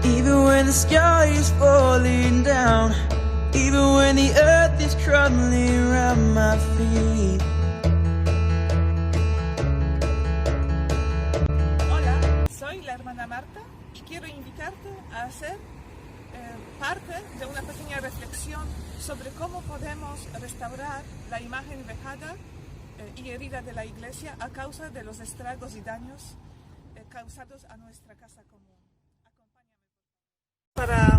Even when the sky is falling down, even when the earth is crumbling around my feet. Hola, soy la hermana Marta y quiero invitarte a hacer parte de una pequeña reflexión sobre cómo podemos restaurar la imagen vejada y herida de la Iglesia a causa de los estragos y daños causados a nuestra casa común. Para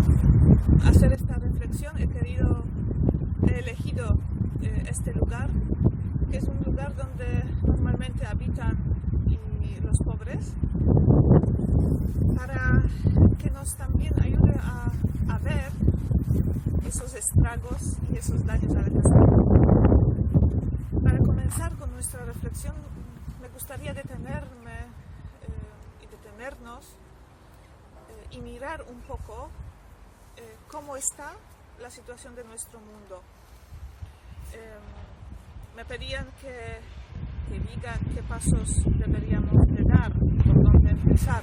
hacer esta reflexión he elegido este lugar, que es un lugar donde normalmente habitan los pobres, para que nos también ayude a ver esos estragos y esos daños a la casa. Para comenzar con nuestra reflexión, me gustaría detenernos y mirar un poco cómo está la situación de nuestro mundo. Me pedían que diga qué pasos deberíamos de dar, por dónde empezar.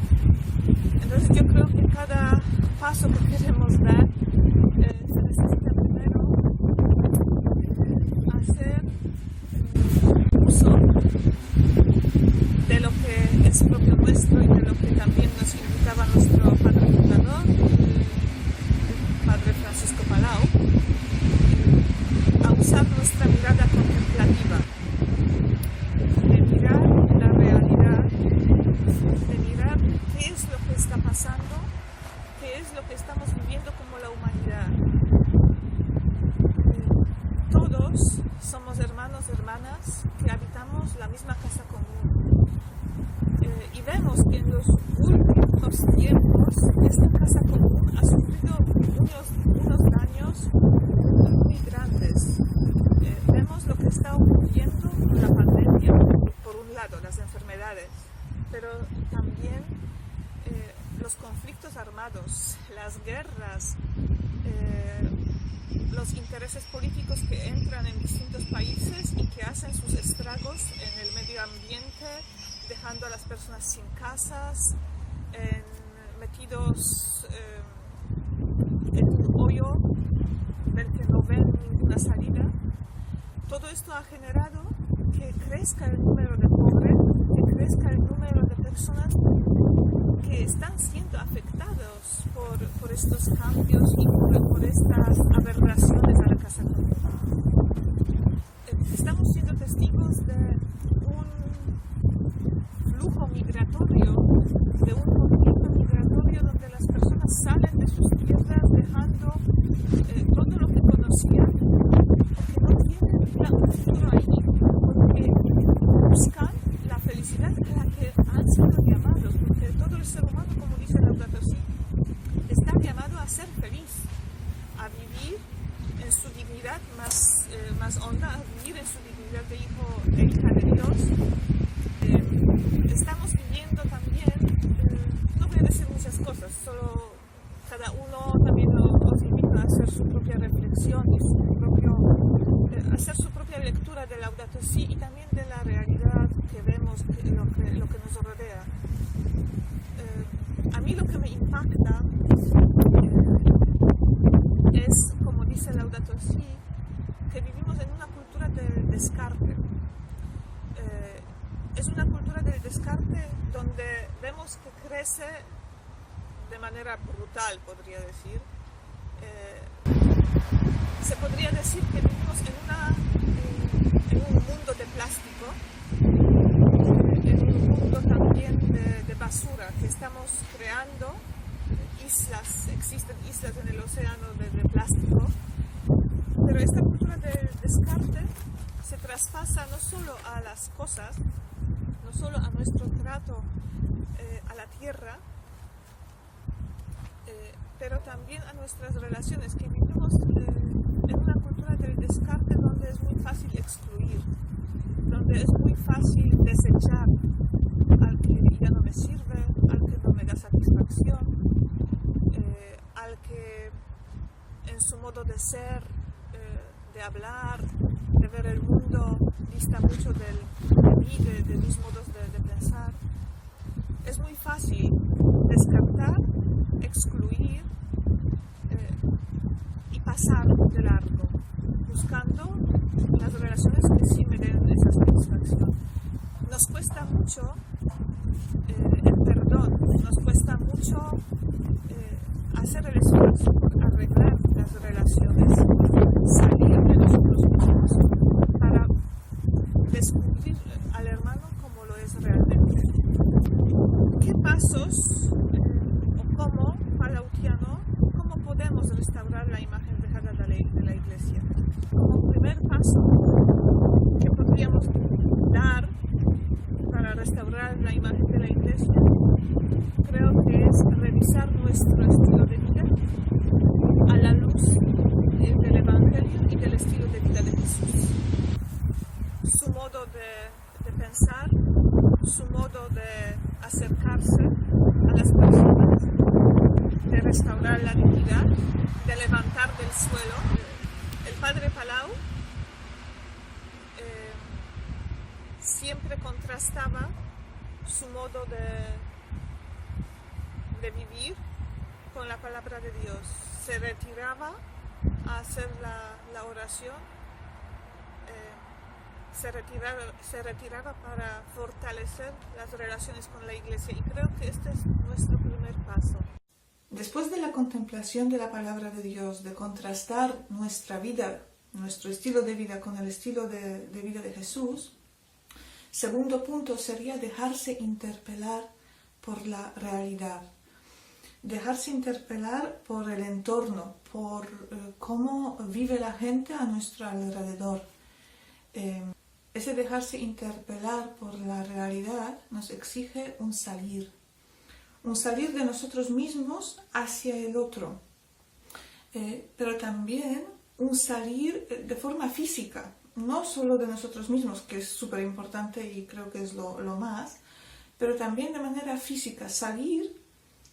Entonces yo creo que cada paso que queremos dar se necesita primero hacer uso de lo que es propio nuestro y de lo que también nos invitaba nuestro padre fundador, el padre Francisco Palau, a usar nuestra mirada contemplativa, de mirar la realidad, de mirar qué es lo que está pasando, qué es lo que estamos viviendo como la humanidad. Todos somos hermanos y hermanas que habitamos la misma casa común. Y vemos que en los últimos tiempos esta casa común ha sufrido unos daños muy grandes. Vemos lo que está ocurriendo con la pandemia, por un lado las enfermedades, pero también los conflictos armados, las guerras, los intereses políticos que entran en distintos países y que hacen sus estragos en el medio ambiente, dejando a las personas sin casas, metidos en un hoyo del que no ven ninguna salida. Todo esto ha generado que crezca el número de pobres, que crezca el número de personas que están siendo afectados por estos cambios y por estas aberraciones a la casa común. Estamos siendo testigos de un flujo migratorio, de un movimiento migratorio donde las personas salen de sus tierras dejando todo lo que conocían, porque no tienen un futuro ahí, porque buscan la felicidad a la que han sido llamados, porque todo el ser humano, como dice Laudato Si, está llamado a ser feliz, a vivir en su dignidad más honda, a vivir en su dignidad de hijo e hija de Dios. Estamos viviendo también, no voy a decir muchas cosas, solo cada uno también os invito a hacer su propia reflexión y hacer su propia lectura de Laudato Si y también de la realidad que vemos, lo que nos rodea. A mí lo que me impacta es, como dice Laudato Si, que vivimos en una cultura del descarte. Es una cultura del descarte donde vemos que crece de manera brutal, podría decir. Se podría decir que vivimos en un mundo de plástico, en un mundo también de basura, que estamos creando islas, existen islas en el océano de plástico, pero esta cultura del descarte se traspasa no solo a las cosas, no solo a nuestro trato a la tierra, pero también a nuestras relaciones, que vivimos en una cultura del descarte donde es muy fácil excluir, donde es muy fácil desechar al que ya no me sirve, al que no me da satisfacción, al que en su modo de ser, de hablar, de ver el mundo, dista mucho de mí, de mis modos de pensar. Es muy fácil descartar, excluir hacer el esfuerzo por arreglar las relaciones, salir de nosotros mismos para descubrir al hermano como lo es realmente. ¿Qué pasos o cómo, palautiano, cómo podemos restaurar la imagen dejada de la Iglesia? Como primer paso que podríamos dar para restaurar la imagen de la Iglesia, creo que es revisar nuestro estilo de vida a la luz del Evangelio y del estilo de vida de Jesús. Su modo de pensar, su modo de acercarse a las personas, de restaurar la dignidad, de levantar del suelo. El padre Palau siempre contrastaba su modo de vivir con la palabra de Dios. Se retiraba a hacer la oración, se retiraba para fortalecer las relaciones con la Iglesia, y creo que este es nuestro primer paso. Después de la contemplación de la palabra de Dios, de contrastar nuestra vida, nuestro estilo de vida con el estilo de vida de Jesús, segundo punto sería dejarse interpelar por la realidad. Dejarse interpelar por el entorno, por cómo vive la gente a nuestro alrededor. Ese dejarse interpelar por la realidad nos exige un salir de nosotros mismos hacia el otro, pero también un salir de forma física, no solo de nosotros mismos, que es súper importante y creo que es lo más, pero también de manera física, salir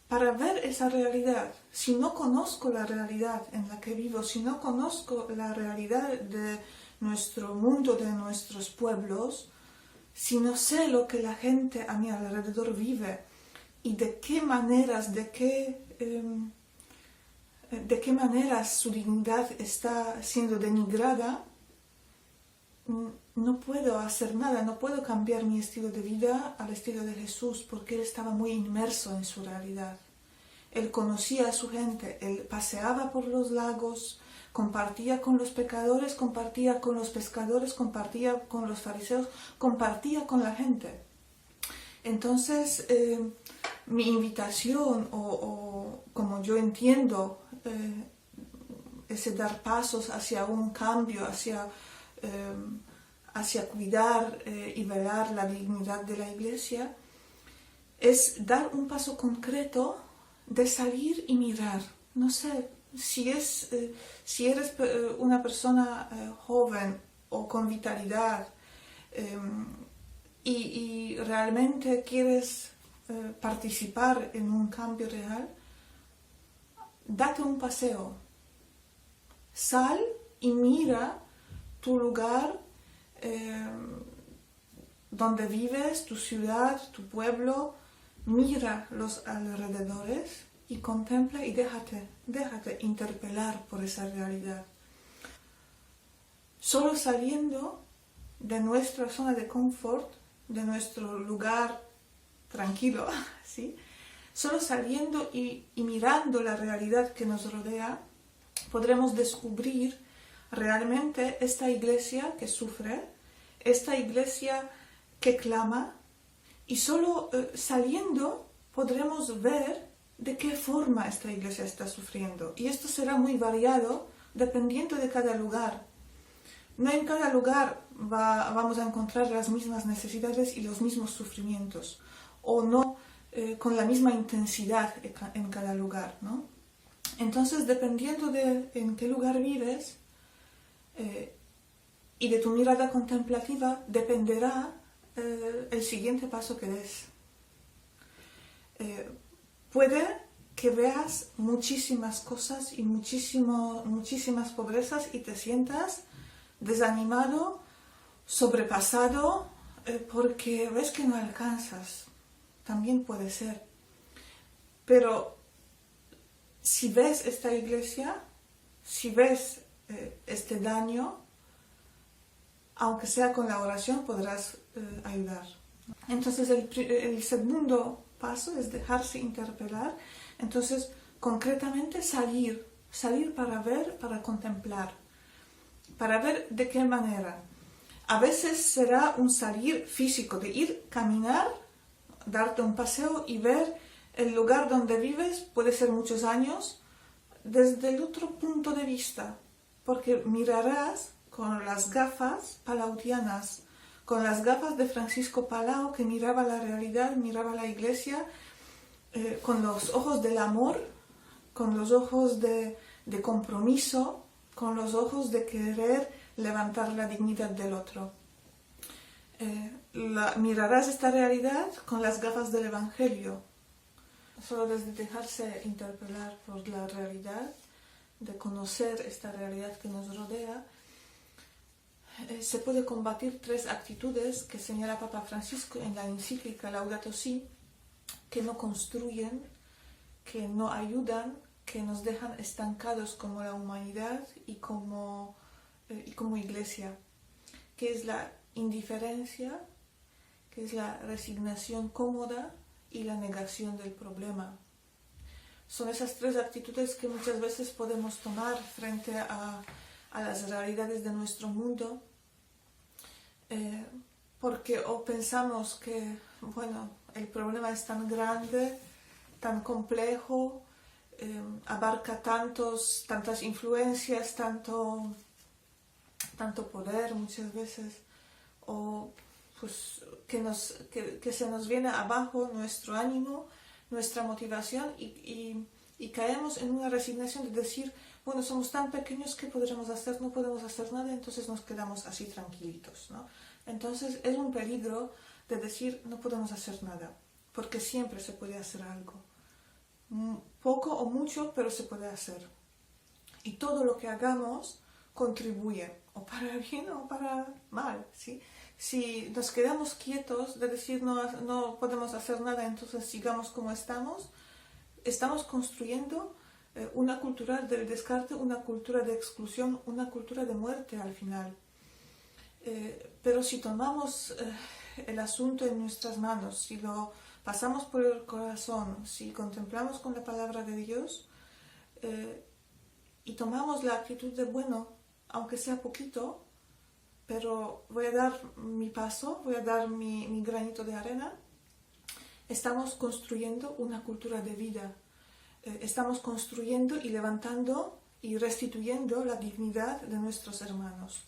para ver esa realidad. Si no conozco la realidad en la que vivo, si no conozco la realidad de nuestro mundo, de nuestros pueblos, si no sé lo que la gente a mi alrededor vive y de qué maneras, de qué maneras su dignidad está siendo denigrada, no puedo hacer nada, no puedo cambiar mi estilo de vida al estilo de Jesús, porque él estaba muy inmerso en su realidad. Él conocía a su gente, él paseaba por los lagos, compartía con los pecadores, compartía con los pescadores, compartía con los fariseos, compartía con la gente. Entonces, mi invitación, o como yo entiendo ese dar pasos hacia un cambio, hacia cuidar y velar la dignidad de la Iglesia, es dar un paso concreto de salir y mirar. No sé, si eres una persona joven o con vitalidad y realmente quieres participar en un cambio real, date un paseo. Sal y mira tu lugar donde vives, tu ciudad, tu pueblo. Mira los alrededores y contempla y déjate interpelar por esa realidad. Solo saliendo de nuestra zona de confort, de nuestro lugar tranquilo, ¿sí? Solo saliendo y mirando la realidad que nos rodea, podremos descubrir realmente esta iglesia que sufre, esta iglesia que clama, y solo saliendo podremos ver de qué forma esta iglesia está sufriendo. Y esto será muy variado dependiendo de cada lugar. No en cada lugar vamos a encontrar las mismas necesidades y los mismos sufrimientos, o no con la misma intensidad en cada lugar, ¿no? Entonces, dependiendo de en qué lugar vives y de tu mirada contemplativa, dependerá el siguiente paso que des. Puede que veas muchísimas cosas y muchísimas pobrezas y te sientas desanimado, sobrepasado, porque ves que no alcanzas. También puede ser. Pero si ves esta iglesia, si ves este daño, aunque sea con la oración, podrás ayudar. Entonces el segundo paso es dejarse interpelar. Entonces concretamente salir para ver, para contemplar, para ver de qué manera. A veces será un salir físico, de ir, caminar, darte un paseo y ver el lugar donde vives, puede ser muchos años, desde el otro punto de vista, porque mirarás con las gafas palautianas, con las gafas de Francisco Palau, que miraba la realidad, miraba la iglesia, con los ojos del amor, con los ojos de compromiso, con los ojos de querer levantar la dignidad del otro. Mirarás esta realidad con las gafas del Evangelio, solo desde dejarse interpelar por la realidad, de conocer esta realidad que nos rodea, se puede combatir 3 actitudes que señala Papa Francisco en la encíclica Laudato Si, que no construyen, que no ayudan, que nos dejan estancados como la humanidad y como iglesia, que es la indiferencia, que es la resignación cómoda y la negación del problema. Son esas 3 actitudes que muchas veces podemos tomar frente a las realidades de nuestro mundo, porque o pensamos que, bueno, el problema es tan grande, tan complejo, abarca tantas influencias, tanto poder muchas veces, o pues que se nos viene abajo nuestro ánimo, nuestra motivación y caemos en una resignación de decir, bueno, somos tan pequeños que podremos hacer, no podemos hacer nada, entonces nos quedamos así tranquilitos, ¿no? Entonces es un peligro de decir no podemos hacer nada, porque siempre se puede hacer algo, poco o mucho, pero se puede hacer. Y todo lo que hagamos contribuye, o para bien o para mal, ¿sí? Si nos quedamos quietos de decir no podemos hacer nada, entonces sigamos como estamos construyendo una cultura del descarte, una cultura de exclusión, una cultura de muerte al final. Pero si tomamos el asunto en nuestras manos, si lo pasamos por el corazón, si contemplamos con la palabra de Dios y tomamos la actitud de, bueno, aunque sea poquito, pero voy a dar mi paso, voy a dar mi granito de arena, estamos construyendo una cultura de vida. Estamos construyendo y levantando y restituyendo la dignidad de nuestros hermanos.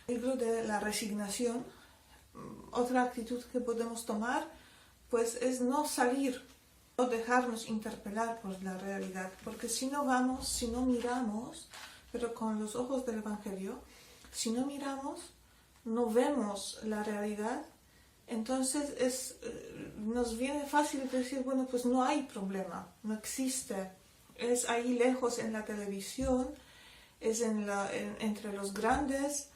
El peligro de la resignación, otra actitud que podemos tomar, pues es no salir, no dejarnos interpelar por la realidad, porque si no miramos, pero con los ojos del Evangelio, si no miramos, no vemos la realidad, entonces nos viene fácil decir, bueno, pues no hay problema, no existe, es ahí lejos en la televisión, es entre los grandes,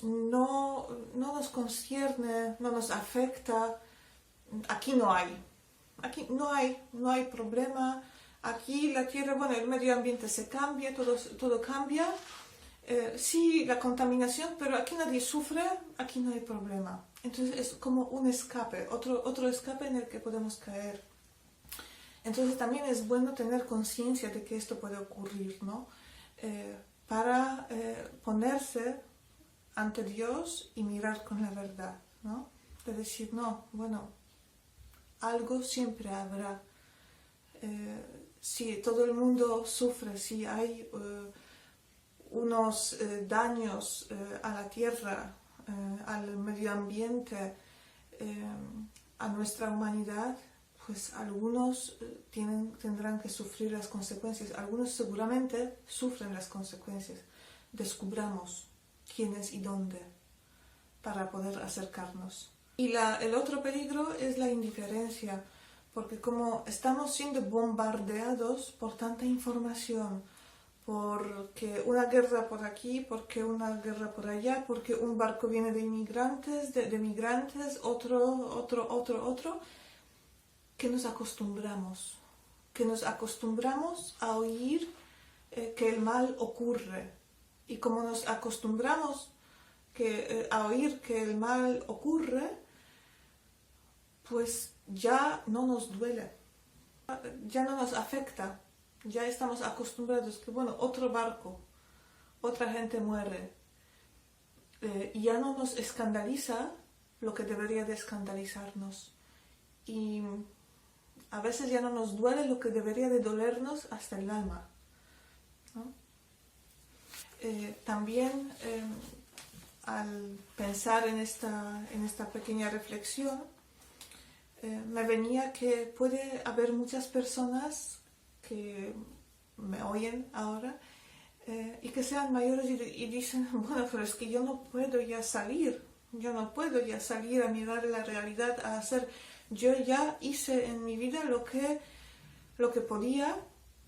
no nos concierne, no nos afecta, aquí no hay problema, aquí la tierra, bueno, el medio ambiente se cambia, todo cambia, sí, la contaminación, pero aquí nadie sufre, aquí no hay problema. Entonces es como un escape, otro escape en el que podemos caer. Entonces también es bueno tener conciencia de que esto puede ocurrir, ¿no? Para ponerse ante Dios y mirar con la verdad, ¿no? De decir, no, bueno, algo siempre habrá. Si todo el mundo sufre, si hay unos daños a la tierra, al medio ambiente, a nuestra humanidad, pues algunos tendrán que sufrir las consecuencias, algunos seguramente sufren las consecuencias. Descubramos quiénes y dónde para poder acercarnos. Y el otro peligro es la indiferencia, porque como estamos siendo bombardeados por tanta información, porque una guerra por aquí, porque una guerra por allá, porque un barco viene de inmigrantes, de migrantes, otro, que nos acostumbramos a oír que el mal ocurre. Y como nos acostumbramos a oír que el mal ocurre, pues ya no nos duele, ya no nos afecta. Ya estamos acostumbrados que, bueno, otro barco, otra gente muere. Y ya no nos escandaliza lo que debería de escandalizarnos. Y a veces ya no nos duele lo que debería de dolernos hasta el alma, ¿no? También al pensar en esta pequeña reflexión, me venía que puede haber muchas personas que me oyen ahora y que sean mayores y dicen, bueno, pero es que yo no puedo ya salir a mirar la realidad, a hacer, yo ya hice en mi vida lo que podía,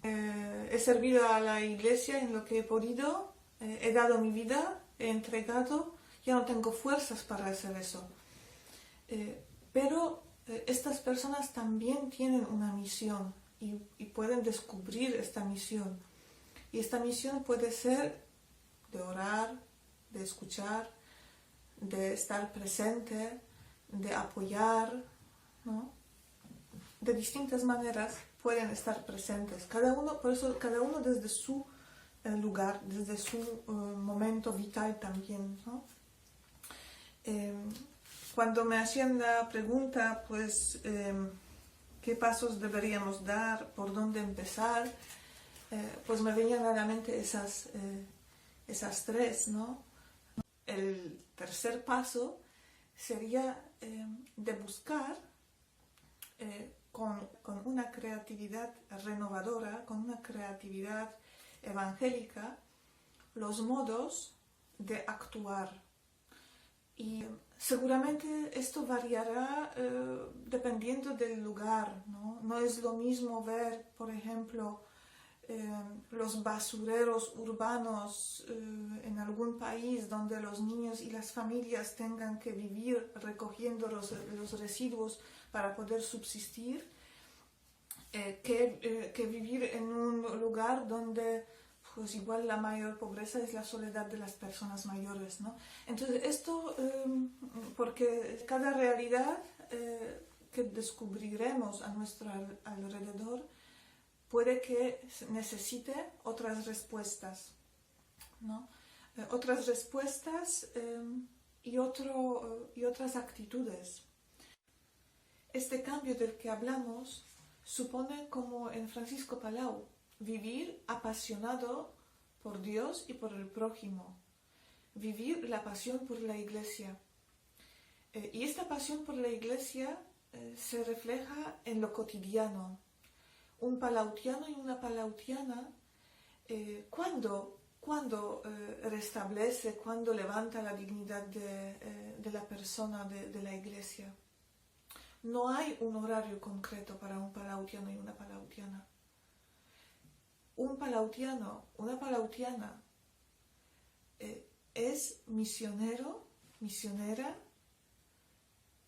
he servido a la iglesia en lo que he podido, he dado mi vida, he entregado, ya no tengo fuerzas para hacer eso. Pero estas personas también tienen una misión y pueden descubrir esta misión. Y esta misión puede ser de orar, de escuchar, de estar presente, de apoyar, ¿no? De distintas maneras pueden estar presentes. Por eso cada uno desde su lugar, desde su momento vital también, ¿no? Cuando me hacían la pregunta, pues, ¿qué pasos deberíamos dar? ¿Por dónde empezar? Pues me venían a la mente esas tres, ¿no? El tercer paso sería de buscar con una creatividad renovadora, con una creatividad evangélica, los modos de actuar. Y seguramente esto variará dependiendo del lugar, ¿no? No es lo mismo ver, por ejemplo, los basureros urbanos en algún país donde los niños y las familias tengan que vivir recogiendo los residuos para poder subsistir, que vivir en un lugar donde pues igual la mayor pobreza es la soledad de las personas mayores, ¿no? Entonces esto, porque cada realidad que descubriremos a nuestro alrededor puede que necesite otras respuestas, ¿no? Otras respuestas y otras actitudes. Este cambio del que hablamos supone, como en Francisco Palau, vivir apasionado por Dios y por el prójimo, vivir la pasión por la Iglesia. Y esta pasión por la Iglesia se refleja en lo cotidiano. Un palautiano y una palautiana, cuando restablece, cuando levanta la dignidad de la persona, de la Iglesia. No hay un horario concreto para un palautiano y una palautiana. Un palautiano, una palautiana es misionero, misionera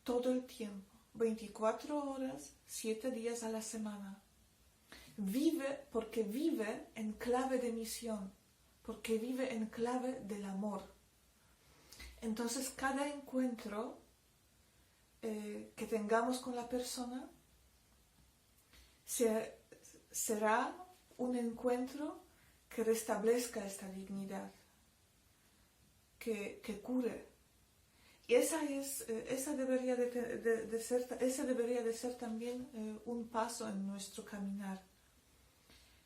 todo el tiempo, 24 horas, 7 días a la semana. Vive porque vive en clave de misión, porque vive en clave del amor. Entonces cada encuentro que tengamos con la persona será un encuentro que restablezca esta dignidad, que cure. Y ese debería de ser también un paso en nuestro caminar.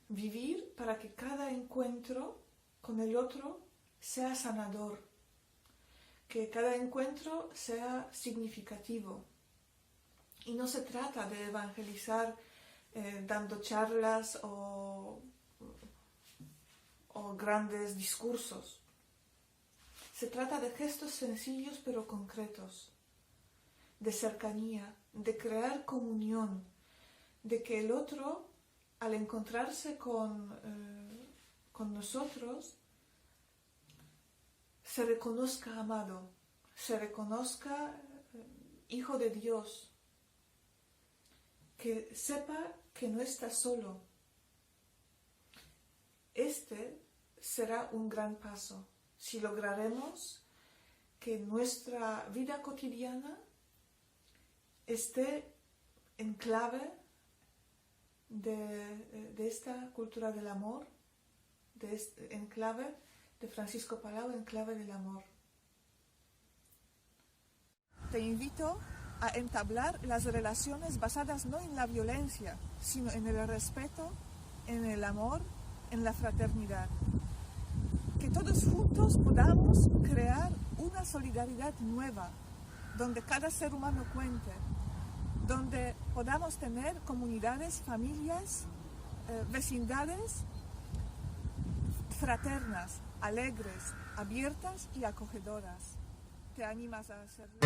Vivir para que cada encuentro con el otro sea sanador, que cada encuentro sea significativo. Y no se trata de evangelizar dando charlas o grandes discursos. Se trata de gestos sencillos pero concretos, de cercanía, de crear comunión, de que el otro, al encontrarse con nosotros, se reconozca amado, se reconozca hijo de Dios, que sepa que no está solo. Este será un gran paso si lograremos que nuestra vida cotidiana esté en clave de esta cultura del amor, en clave de Francisco Palau, en clave del amor. Te invito a entablar las relaciones basadas no en la violencia, sino en el respeto, en el amor, en la fraternidad. Que todos juntos podamos crear una solidaridad nueva, donde cada ser humano cuente, donde podamos tener comunidades, familias, vecindades fraternas, alegres, abiertas y acogedoras. ¿Te animas a hacerlo?